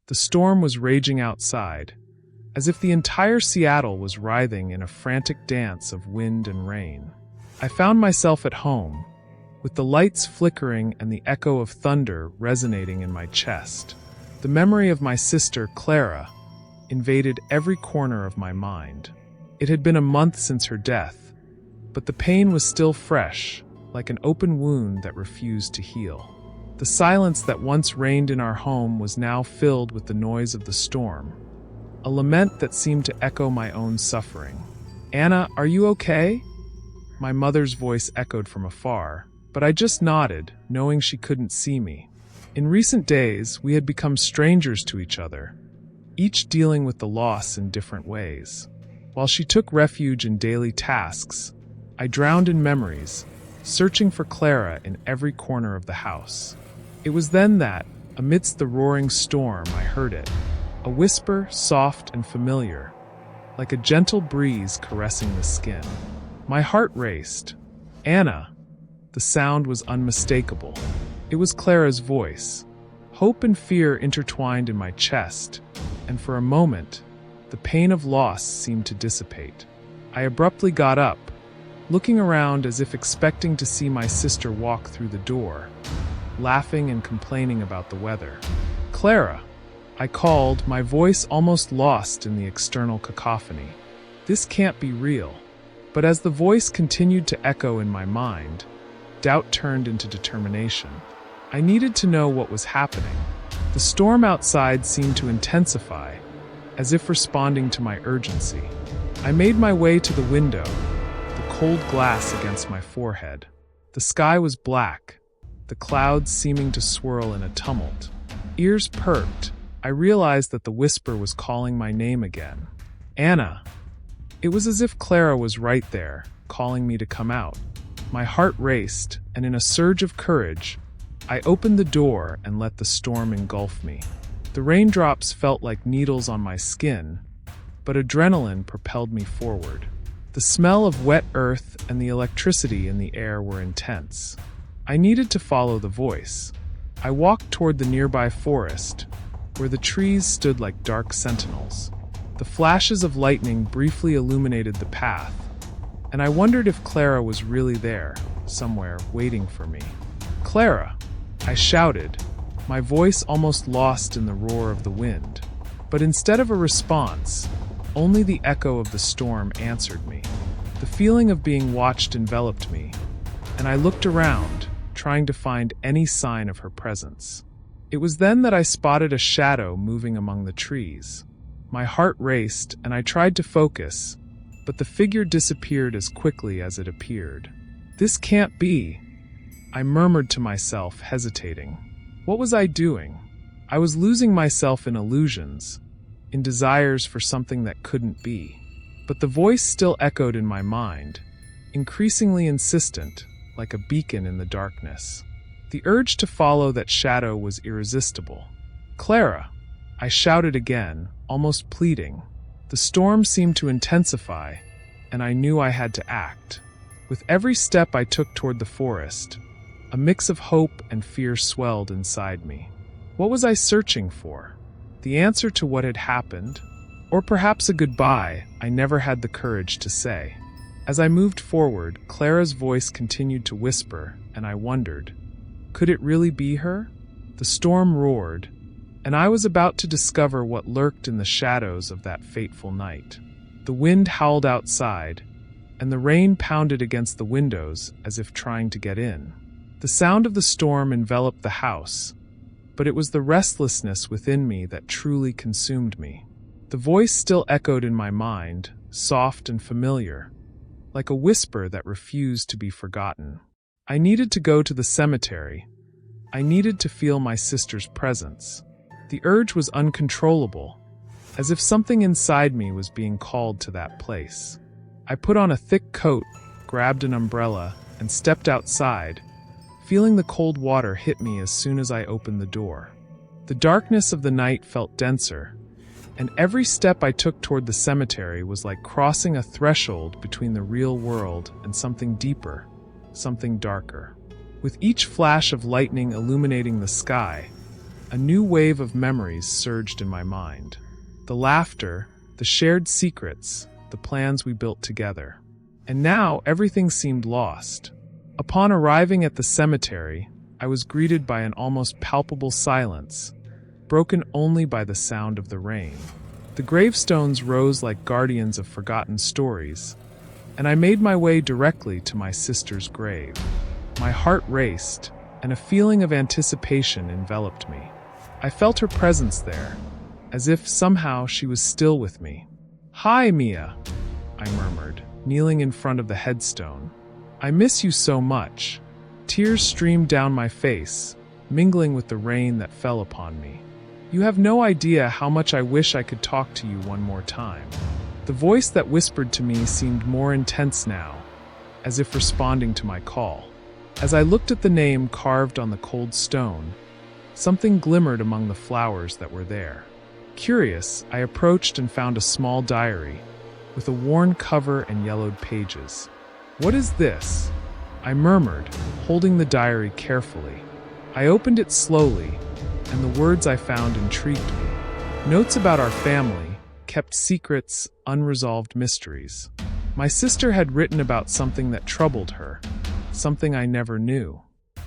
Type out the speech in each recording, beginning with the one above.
The storm was raging outside, as if the entire Seattle was writhing in a frantic dance of wind and rain. I found myself at home, with the lights flickering and the echo of thunder resonating in my chest. The memory of my sister, Clara, invaded every corner of my mind. It had been a month since her death, but the pain was still fresh, like an open wound that refused to heal. The silence that once reigned in our home was now filled with the noise of the storm, a lament that seemed to echo my own suffering. "Anna, are you okay?" My mother's voice echoed from afar, but I just nodded, knowing she couldn't see me. In recent days, we had become strangers to each other, each dealing with the loss in different ways. While she took refuge in daily tasks, I drowned in memories, searching for Clara in every corner of the house. It was then that, amidst the roaring storm, I heard it, a whisper soft and familiar, like a gentle breeze caressing the skin. My heart raced. "Anna!" The sound was unmistakable. It was Clara's voice. Hope and fear intertwined in my chest, and for a moment, the pain of loss seemed to dissipate. I abruptly got up, looking around as if expecting to see my sister walk through the door, laughing and complaining about the weather. "Clara!" I called, my voice almost lost in the external cacophony. This can't be real. But as the voice continued to echo in my mind, doubt turned into determination. I needed to know what was happening. The storm outside seemed to intensify, as if responding to my urgency. I made my way to the window, the cold glass against my forehead. The sky was black, the clouds seeming to swirl in a tumult. Ears perked, I realized that the whisper was calling my name again. "Anna!" It was as if Clara was right there, calling me to come out. My heart raced, and in a surge of courage, I opened the door and let the storm engulf me. The raindrops felt like needles on my skin, but adrenaline propelled me forward. The smell of wet earth and the electricity in the air were intense. I needed to follow the voice. I walked toward the nearby forest, where the trees stood like dark sentinels. The flashes of lightning briefly illuminated the path, and I wondered if Clara was really there, somewhere, waiting for me. "Clara!" I shouted, my voice almost lost in the roar of the wind. But instead of a response, only the echo of the storm answered me. The feeling of being watched enveloped me, and I looked around, trying to find any sign of her presence. It was then that I spotted a shadow moving among the trees. My heart raced, and I tried to focus, but the figure disappeared as quickly as it appeared. "This can't be," I murmured to myself, hesitating. What was I doing? I was losing myself in illusions, in desires for something that couldn't be. But the voice still echoed in my mind, increasingly insistent, like a beacon in the darkness. The urge to follow that shadow was irresistible. "Clara!" I shouted again, almost pleading. The storm seemed to intensify, and I knew I had to act. With every step I took toward the forest, a mix of hope and fear swelled inside me. What was I searching for? The answer to what had happened? Or perhaps a goodbye I never had the courage to say. As I moved forward, Clara's voice continued to whisper, and I wondered, could it really be her? The storm roared, and I was about to discover what lurked in the shadows of that fateful night. The wind howled outside, and the rain pounded against the windows as if trying to get in. The sound of the storm enveloped the house, but it was the restlessness within me that truly consumed me. The voice still echoed in my mind, soft and familiar, like a whisper that refused to be forgotten. I needed to go to the cemetery. I needed to feel my sister's presence. The urge was uncontrollable, as if something inside me was being called to that place. I put on a thick coat, grabbed an umbrella, and stepped outside, feeling the cold water hit me as soon as I opened the door. The darkness of the night felt denser, and every step I took toward the cemetery was like crossing a threshold between the real world and something deeper, something darker. With each flash of lightning illuminating the sky, A new wave of memories surged in my mind. The laughter, the shared secrets, the plans we built together. And now everything seemed lost. Upon arriving at the cemetery, I was greeted by an almost palpable silence, broken only by the sound of the rain. The gravestones rose like guardians of forgotten stories, and I made my way directly to my sister's grave. My heart raced, and a feeling of anticipation enveloped me. I felt her presence there, as if somehow she was still with me. "Hi, Mia," I murmured, kneeling in front of the headstone. "I miss you so much." Tears streamed down my face, mingling with the rain that fell upon me. "You have no idea how much I wish I could talk to you one more time." The voice that whispered to me seemed more intense now, as if responding to my call. As I looked at the name carved on the cold stone, something glimmered among the flowers that were there. Curious, I approached and found a small diary, with a worn cover and yellowed pages. "What is this?" I murmured, holding the diary carefully. I opened it slowly, and the words I found intrigued me. Notes about our family, kept secrets, unresolved mysteries. My sister had written about something that troubled her, something I never knew.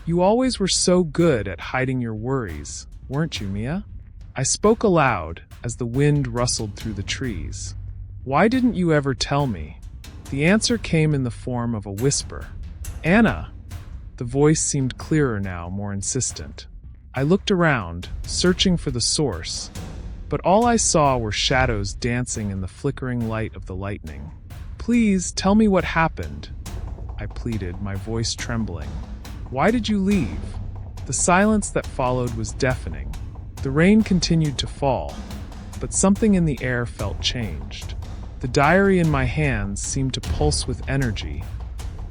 "You always were so good at hiding your worries, weren't you, Mia?" I spoke aloud as the wind rustled through the trees. "Why didn't you ever tell me?" The answer came in the form of a whisper. "Anna!" The voice seemed clearer now, more insistent. I looked around, searching for the source, but all I saw were shadows dancing in the flickering light of the lightning. "Please, tell me what happened," I pleaded, my voice trembling. "Why did you leave?" The silence that followed was deafening. The rain continued to fall, but something in the air felt changed. The diary in my hands seemed to pulse with energy,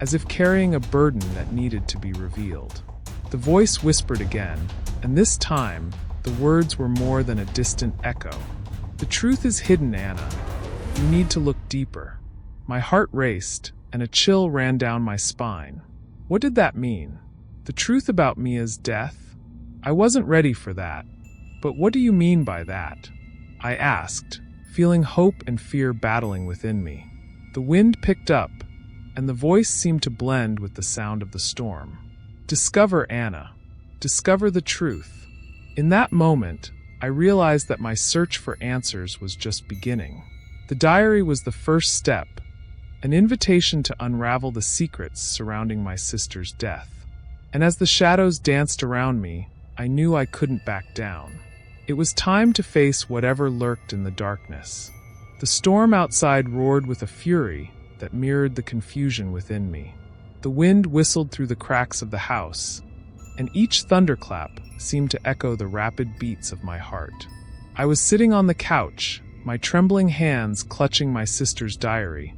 as if carrying a burden that needed to be revealed. The voice whispered again, and this time, the words were more than a distant echo. "The truth is hidden, Anna. You need to look deeper." My heart raced, and a chill ran down my spine. What did that mean? The truth about Mia's death? I wasn't ready for that. "But what do you mean by that?" I asked, feeling hope and fear battling within me. The wind picked up, and the voice seemed to blend with the sound of the storm. "Discover, Anna. Discover the truth." In that moment, I realized that my search for answers was just beginning. The diary was the first step, an invitation to unravel the secrets surrounding my sister's death. And as the shadows danced around me, I knew I couldn't back down. It was time to face whatever lurked in the darkness. The storm outside roared with a fury that mirrored the confusion within me. The wind whistled through the cracks of the house, and each thunderclap seemed to echo the rapid beats of my heart. I was sitting on the couch, my trembling hands clutching my sister's diary,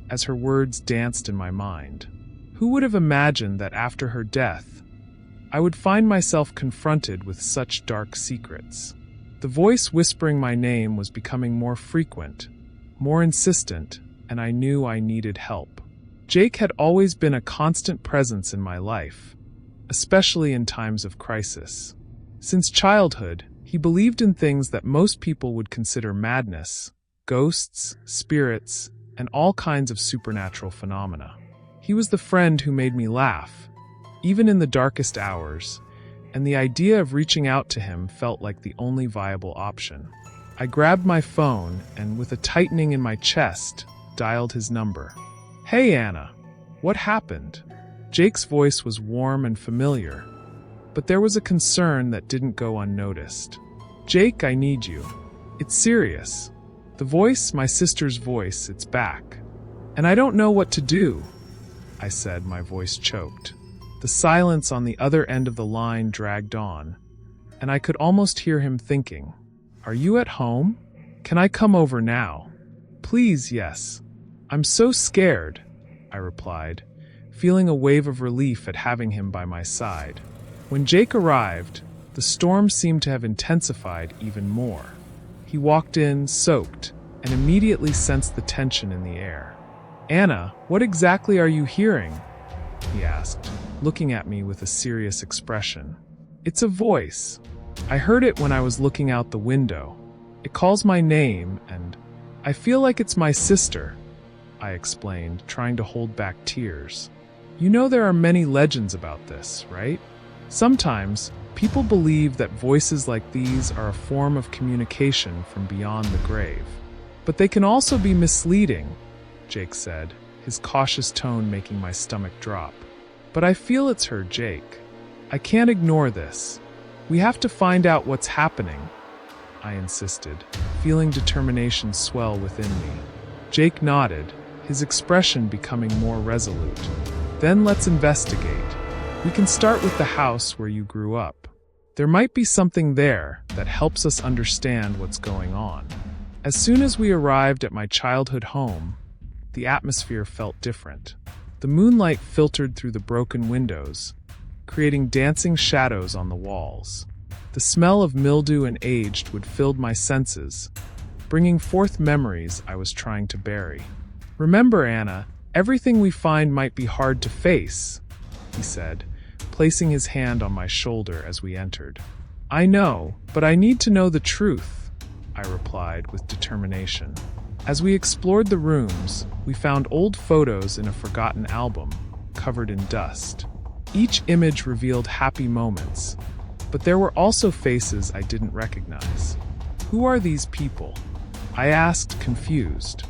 as her words danced in my mind. Who would have imagined that after her death, I would find myself confronted with such dark secrets? The voice whispering my name was becoming more frequent, more insistent, and I knew I needed help. Jake had always been a constant presence in my life, especially in times of crisis. Since childhood, he believed in things that most people would consider madness: ghosts, spirits, and all kinds of supernatural phenomena. He was the friend who made me laugh, even in the darkest hours, and the idea of reaching out to him felt like the only viable option. I grabbed my phone and, with a tightening in my chest, dialed his number. "Hey, Anna. What happened?" Jake's voice was warm and familiar, but there was a concern that didn't go unnoticed. "Jake, I need you. It's serious." The voice, my sister's voice, it's back. "And I don't know what to do," I said, my voice choked. The silence on the other end of the line dragged on, and I could almost hear him thinking, "Are you at home? Can I come over now?" "Please, yes." "I'm so scared," I replied, feeling a wave of relief at having him by my side. When Jake arrived, the storm seemed to have intensified even more. He walked in, soaked, and immediately sensed the tension in the air. "Anna, what exactly are you hearing?" he asked, looking at me with a serious expression. "It's a voice," I heard it when I was looking out the window. It calls my name, and I feel like it's my sister, I explained, trying to hold back tears. You know there are many legends about this, right? Sometimes, people believe that voices like these are a form of communication from beyond the grave. But they can also be misleading, Jake said, his cautious tone making my stomach drop. But I feel it's her, Jake. I can't ignore this. We have to find out what's happening, I insisted, feeling determination swell within me. Jake nodded, his expression becoming more resolute. Then let's investigate. We can start with the house where you grew up. There might be something there that helps us understand what's going on. As soon as we arrived at my childhood home, the atmosphere felt different. The moonlight filtered through the broken windows, creating dancing shadows on the walls. The smell of mildew and aged wood filled my senses, bringing forth memories I was trying to bury. Remember, Anna, everything we find might be hard to face, he said, placing his hand on my shoulder as we entered. I know, but I need to know the truth, I replied with determination. As we explored the rooms, we found old photos in a forgotten album, covered in dust. Each image revealed happy moments, but there were also faces I didn't recognize. Who are these people? I asked, confused.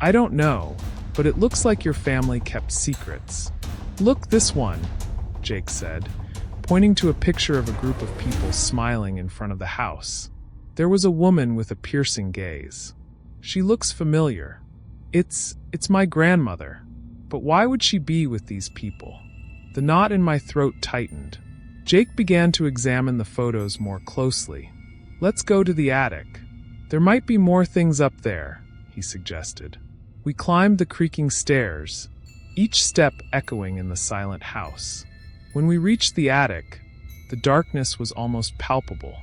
I don't know, but it looks like your family kept secrets. Look, this one, Jake said, pointing to a picture of a group of people smiling in front of the house. There was a woman with a piercing gaze. She looks familiar. It's my grandmother. But why would she be with these people? The knot in my throat tightened. Jake began to examine the photos more closely. Let's go to the attic. There might be more things up there, he suggested. We climbed the creaking stairs, each step echoing in the silent house. When we reached the attic, the darkness was almost palpable.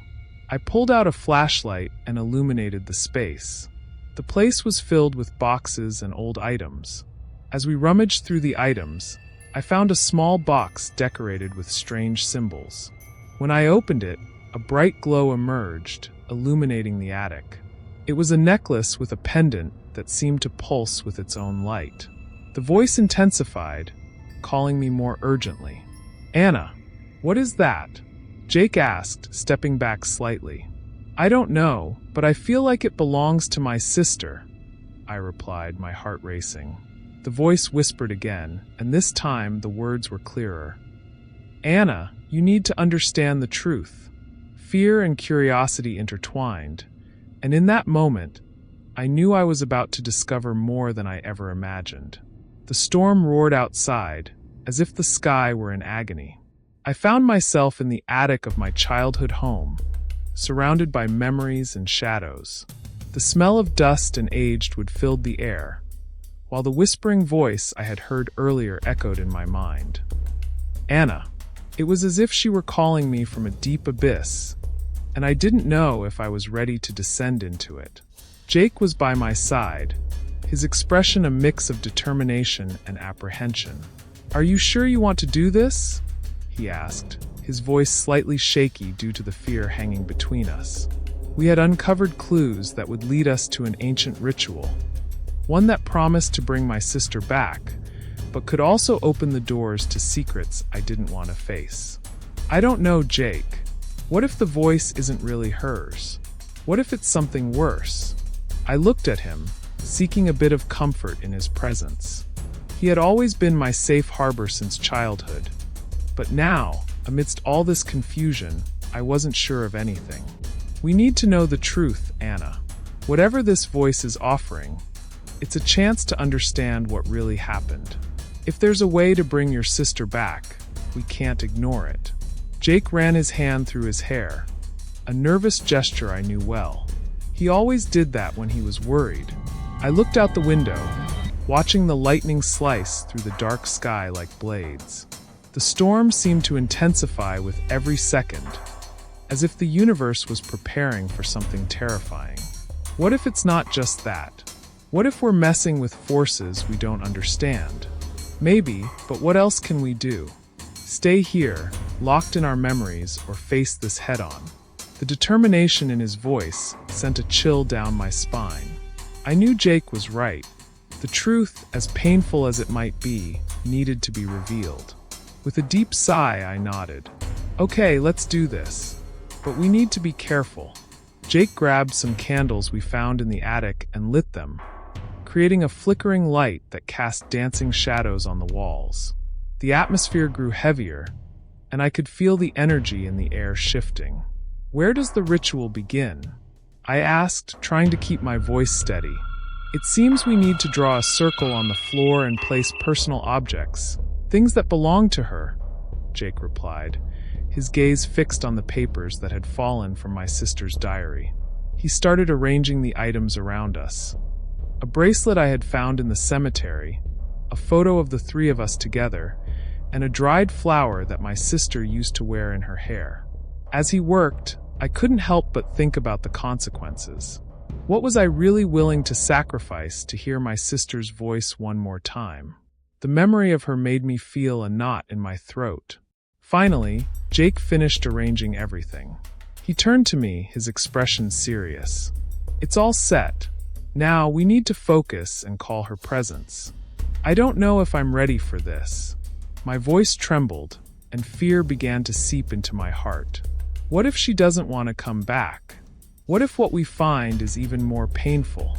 I pulled out a flashlight and illuminated the space. The place was filled with boxes and old items. As we rummaged through the items, I found a small box decorated with strange symbols. When I opened it, a bright glow emerged, illuminating the attic. It was a necklace with a pendant that seemed to pulse with its own light. The voice intensified, calling me more urgently. Anna, what is that? Jake asked, stepping back slightly. I don't know, but I feel like it belongs to my sister, I replied, my heart racing. The voice whispered again, and this time the words were clearer. Anna, you need to understand the truth. Fear and curiosity intertwined, and in that moment, I knew I was about to discover more than I ever imagined. The storm roared outside, as if the sky were in agony. I found myself in the attic of my childhood home, surrounded by memories and shadows. The smell of dust and aged wood filled the air, while the whispering voice I had heard earlier echoed in my mind. Anna. It was as if she were calling me from a deep abyss, and I didn't know if I was ready to descend into it. Jake was by my side, his expression a mix of determination and apprehension. Are you sure you want to do this? He asked, his voice slightly shaky due to the fear hanging between us. We had uncovered clues that would lead us to an ancient ritual, one that promised to bring my sister back, but could also open the doors to secrets I didn't want to face. I don't know, Jake. What if the voice isn't really hers? What if it's something worse? I looked at him, seeking a bit of comfort in his presence. He had always been my safe harbor since childhood. But now, amidst all this confusion, I wasn't sure of anything. We need to know the truth, Anna. Whatever this voice is offering, it's a chance to understand what really happened. If there's a way to bring your sister back, we can't ignore it. Jake ran his hand through his hair, a nervous gesture I knew well. He always did that when he was worried. I looked out the window, watching the lightning slice through the dark sky like blades. The storm seemed to intensify with every second, as if the universe was preparing for something terrifying. What if it's not just that? What if we're messing with forces we don't understand? Maybe, but what else can we do? Stay here, locked in our memories, or face this head-on? The determination in his voice sent a chill down my spine. I knew Jake was right. The truth, as painful as it might be, needed to be revealed. With a deep sigh, I nodded. Okay, let's do this. But we need to be careful. Jake grabbed some candles we found in the attic and lit them, creating a flickering light that cast dancing shadows on the walls. The atmosphere grew heavier, and I could feel the energy in the air shifting. Where does the ritual begin? I asked, trying to keep my voice steady. It seems we need to draw a circle on the floor and place personal objects, things that belong to her, Jake replied, his gaze fixed on the papers that had fallen from my sister's diary. He started arranging the items around us. A bracelet I had found in the cemetery, a photo of the three of us together, and a dried flower that my sister used to wear in her hair. As he worked, I couldn't help but think about the consequences. What was I really willing to sacrifice to hear my sister's voice one more time? The memory of her made me feel a knot in my throat. Finally, Jake finished arranging everything. He turned to me, his expression serious. It's all set. Now we need to focus and call her presence. I don't know if I'm ready for this. My voice trembled, and fear began to seep into my heart. What if she doesn't want to come back? What if what we find is even more painful?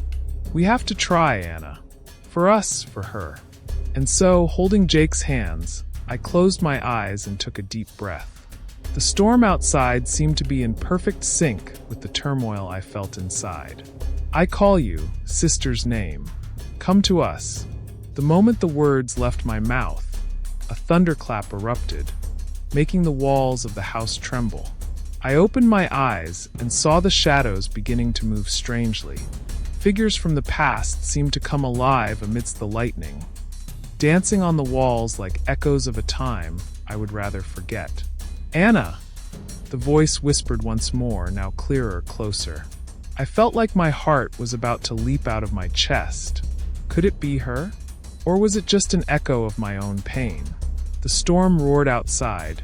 We have to try, Anna. For us, for her. And so, holding Jake's hands, I closed my eyes and took a deep breath. The storm outside seemed to be in perfect sync with the turmoil I felt inside. I call you, sister's name. Come to us. The moment the words left my mouth, a thunderclap erupted, making the walls of the house tremble. I opened my eyes and saw the shadows beginning to move strangely. Figures from the past seemed to come alive amidst the lightning, dancing on the walls like echoes of a time I would rather forget. Anna! The voice whispered once more, now clearer, closer. I felt like my heart was about to leap out of my chest. Could it be her? Or was it just an echo of my own pain? The storm roared outside,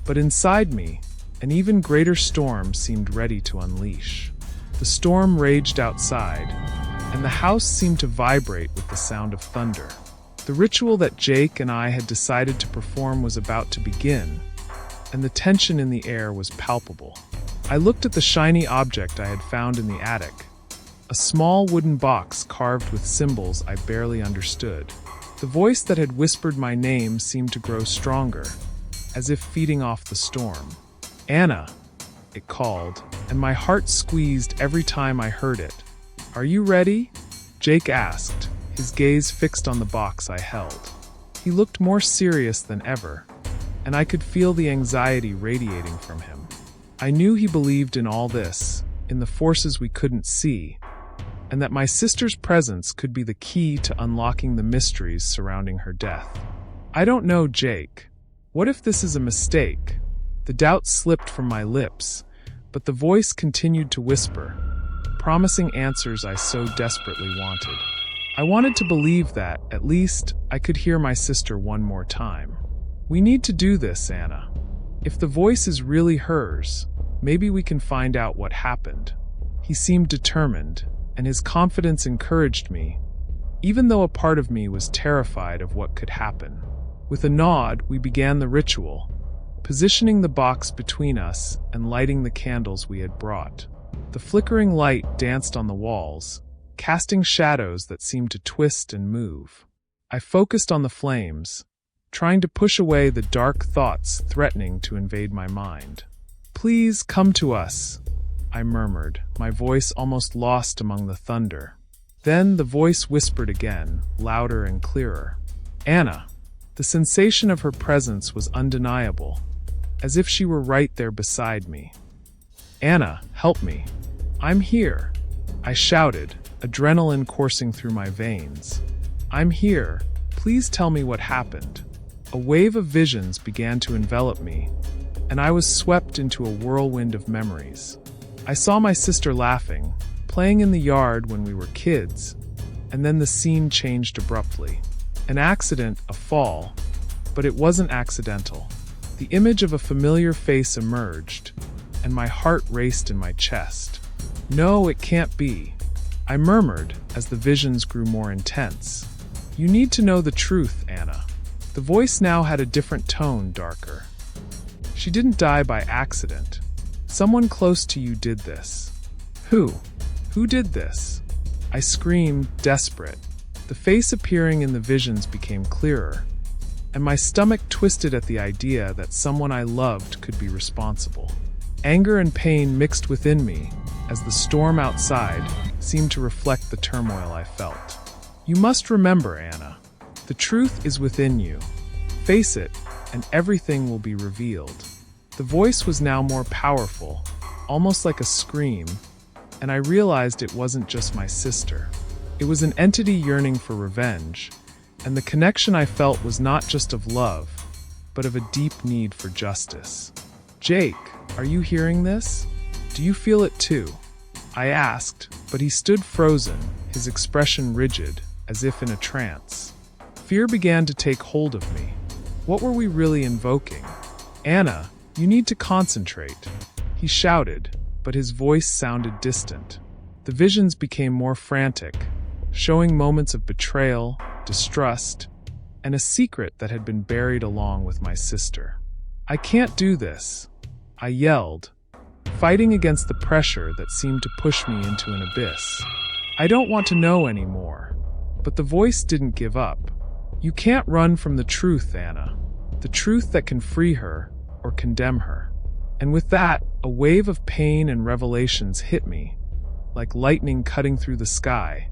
but inside me, an even greater storm seemed ready to unleash. The storm raged outside, and the house seemed to vibrate with the sound of thunder. The ritual that Jake and I had decided to perform was about to begin, and the tension in the air was palpable. I looked at the shiny object I had found in the attic, a small wooden box carved with symbols I barely understood. The voice that had whispered my name seemed to grow stronger, as if feeding off the storm. Anna, it called, and my heart squeezed every time I heard it. Are you ready? Jake asked, his gaze fixed on the box I held. He looked more serious than ever, and I could feel the anxiety radiating from him. I knew he believed in all this, in the forces we couldn't see, and that my sister's presence could be the key to unlocking the mysteries surrounding her death. I don't know, Jake. What if this is a mistake? The doubt slipped from my lips, but the voice continued to whisper, promising answers I so desperately wanted. I wanted to believe that, at least, I could hear my sister one more time. We need to do this, Anna. If the voice is really hers, maybe we can find out what happened. He seemed determined, and his confidence encouraged me, even though a part of me was terrified of what could happen. With a nod, we began the ritual, positioning the box between us and lighting the candles we had brought. The flickering light danced on the walls, casting shadows that seemed to twist and move. I focused on the flames, trying to push away the dark thoughts threatening to invade my mind. Please come to us, I murmured, my voice almost lost among the thunder. Then the voice whispered again, louder and clearer. Anna. The sensation of her presence was undeniable, as if she were right there beside me. Anna, help me. I'm here, I shouted, adrenaline coursing through my veins. I'm here. Please tell me what happened. A wave of visions began to envelop me, and I was swept into a whirlwind of memories. I saw my sister laughing, playing in the yard when we were kids, and then the scene changed abruptly. An accident, a fall, but it wasn't accidental. The image of a familiar face emerged, and my heart raced in my chest. No, it can't be, I murmured as the visions grew more intense. You need to know the truth, Anna. The voice now had a different tone, darker. She didn't die by accident. Someone close to you did this. Who? Who did this? I screamed, desperate. The face appearing in the visions became clearer, and my stomach twisted at the idea that someone I loved could be responsible. Anger and pain mixed within me as the storm outside seemed to reflect the turmoil I felt. You must remember, Anna, the truth is within you. Face it, and everything will be revealed. The voice was now more powerful, almost like a scream, and I realized it wasn't just my sister. It was an entity yearning for revenge, and the connection I felt was not just of love, but of a deep need for justice. Jake, are you hearing this? Do you feel it too? I asked, but he stood frozen, his expression rigid, as if in a trance. Fear began to take hold of me. What were we really invoking? Anna, you need to concentrate. He shouted, but his voice sounded distant. The visions became more frantic, showing moments of betrayal, distrust, and a secret that had been buried along with my sister. I can't do this, I yelled, fighting against the pressure that seemed to push me into an abyss. I don't want to know anymore. But the voice didn't give up. You can't run from the truth, Anna. The truth that can free her or condemn her. And with that, a wave of pain and revelations hit me, like lightning cutting through the sky,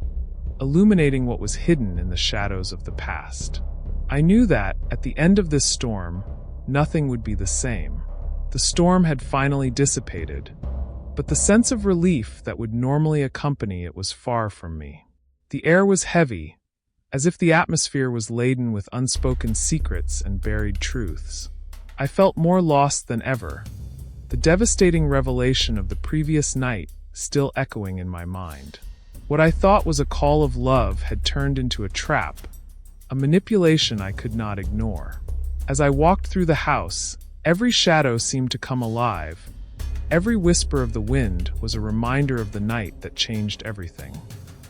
illuminating what was hidden in the shadows of the past. I knew that, at the end of this storm, nothing would be the same. The storm had finally dissipated, but the sense of relief that would normally accompany it was far from me. The air was heavy, as if the atmosphere was laden with unspoken secrets and buried truths. I felt more lost than ever, the devastating revelation of the previous night still echoing in my mind. What I thought was a call of love had turned into a trap, a manipulation I could not ignore. As I walked through the house, every shadow seemed to come alive. Every whisper of the wind was a reminder of the night that changed everything.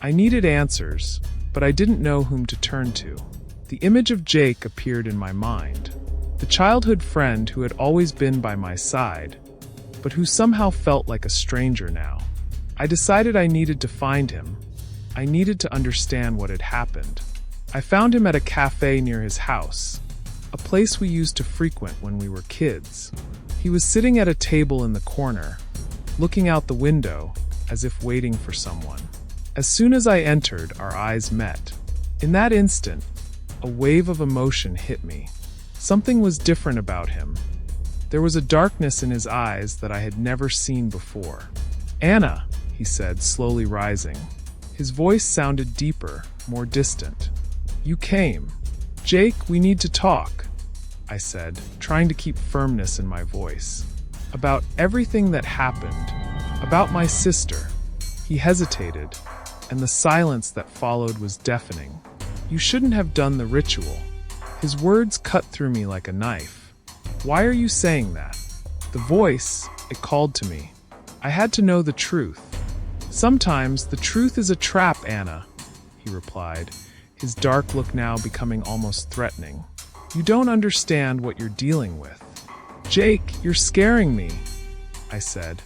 I needed answers, but I didn't know whom to turn to. The image of Jake appeared in my mind, the childhood friend who had always been by my side, but who somehow felt like a stranger now. I decided I needed to find him. I needed to understand what had happened. I found him at a cafe near his house, a place we used to frequent when we were kids. He was sitting at a table in the corner, looking out the window as if waiting for someone. As soon as I entered, our eyes met. In that instant, a wave of emotion hit me. Something was different about him. There was a darkness in his eyes that I had never seen before. Anna, he said, slowly rising. His voice sounded deeper, more distant. You came. Jake, we need to talk, I said, trying to keep firmness in my voice. About everything that happened. About my sister. He hesitated, and the silence that followed was deafening. You shouldn't have done the ritual. His words cut through me like a knife. Why are you saying that? The voice, it called to me. I had to know the truth. Sometimes the truth is a trap, Anna, he replied, his dark look now becoming almost threatening. You don't understand what you're dealing with. Jake, you're scaring me, I said,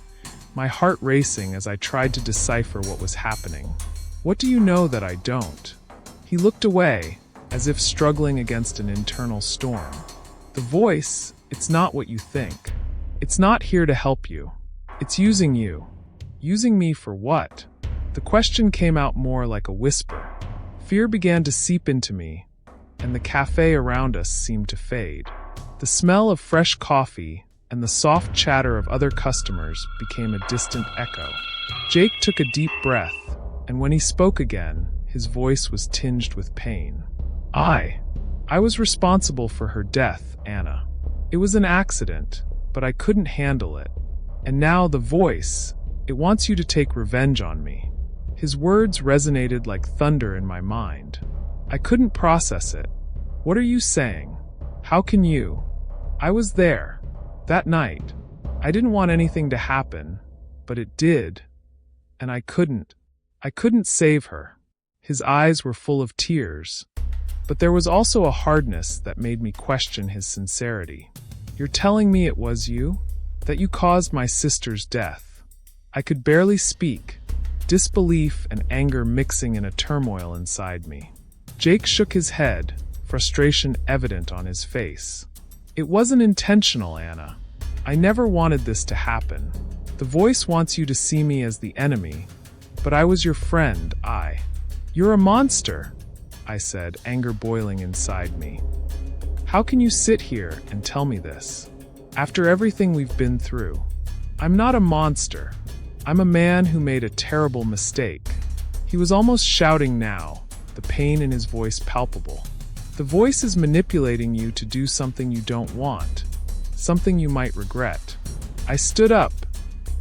my heart racing as I tried to decipher what was happening. What do you know that I don't? He looked away, as if struggling against an internal storm. The voice, it's not what you think. It's not here to help you. It's using you. Using me for what? The question came out more like a whisper. Fear began to seep into me, and the cafe around us seemed to fade. The smell of fresh coffee and the soft chatter of other customers became a distant echo. Jake took a deep breath, and when he spoke again, his voice was tinged with pain. I was responsible for her death, Anna. It was an accident, but I couldn't handle it. And now the voice, it wants you to take revenge on me. His words resonated like thunder in my mind. I couldn't process it. What are you saying? How can you? I was there. That night. I didn't want anything to happen, but it did, and I couldn't save her. His eyes were full of tears, but there was also a hardness that made me question his sincerity. You're telling me it was you? That you caused my sister's death? I could barely speak, disbelief and anger mixing in a turmoil inside me. Jake shook his head, frustration evident on his face. It wasn't intentional, Anna. I never wanted this to happen. The voice wants you to see me as the enemy, but I was your friend, You're a monster, I said, anger boiling inside me. How can you sit here and tell me this? After everything we've been through, I'm not a monster. I'm a man who made a terrible mistake. He was almost shouting now, the pain in his voice palpable. The voice is manipulating you to do something you don't want, something you might regret. I stood up,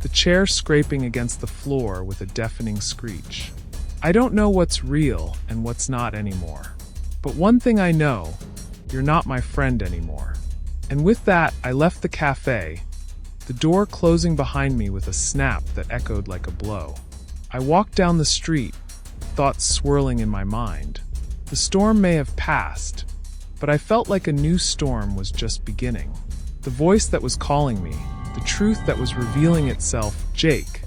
the chair scraping against the floor with a deafening screech. I don't know what's real and what's not anymore. But one thing I know, you're not my friend anymore. And with that, I left the cafe, the door closing behind me with a snap that echoed like a blow. I walked down the street, thoughts swirling in my mind. The storm may have passed, but I felt like a new storm was just beginning. The voice that was calling me, the truth that was revealing itself, Jake.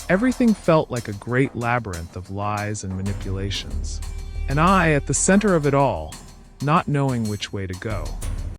Everything felt like a great labyrinth of lies and manipulations. And I, at the center of it all, not knowing which way to go.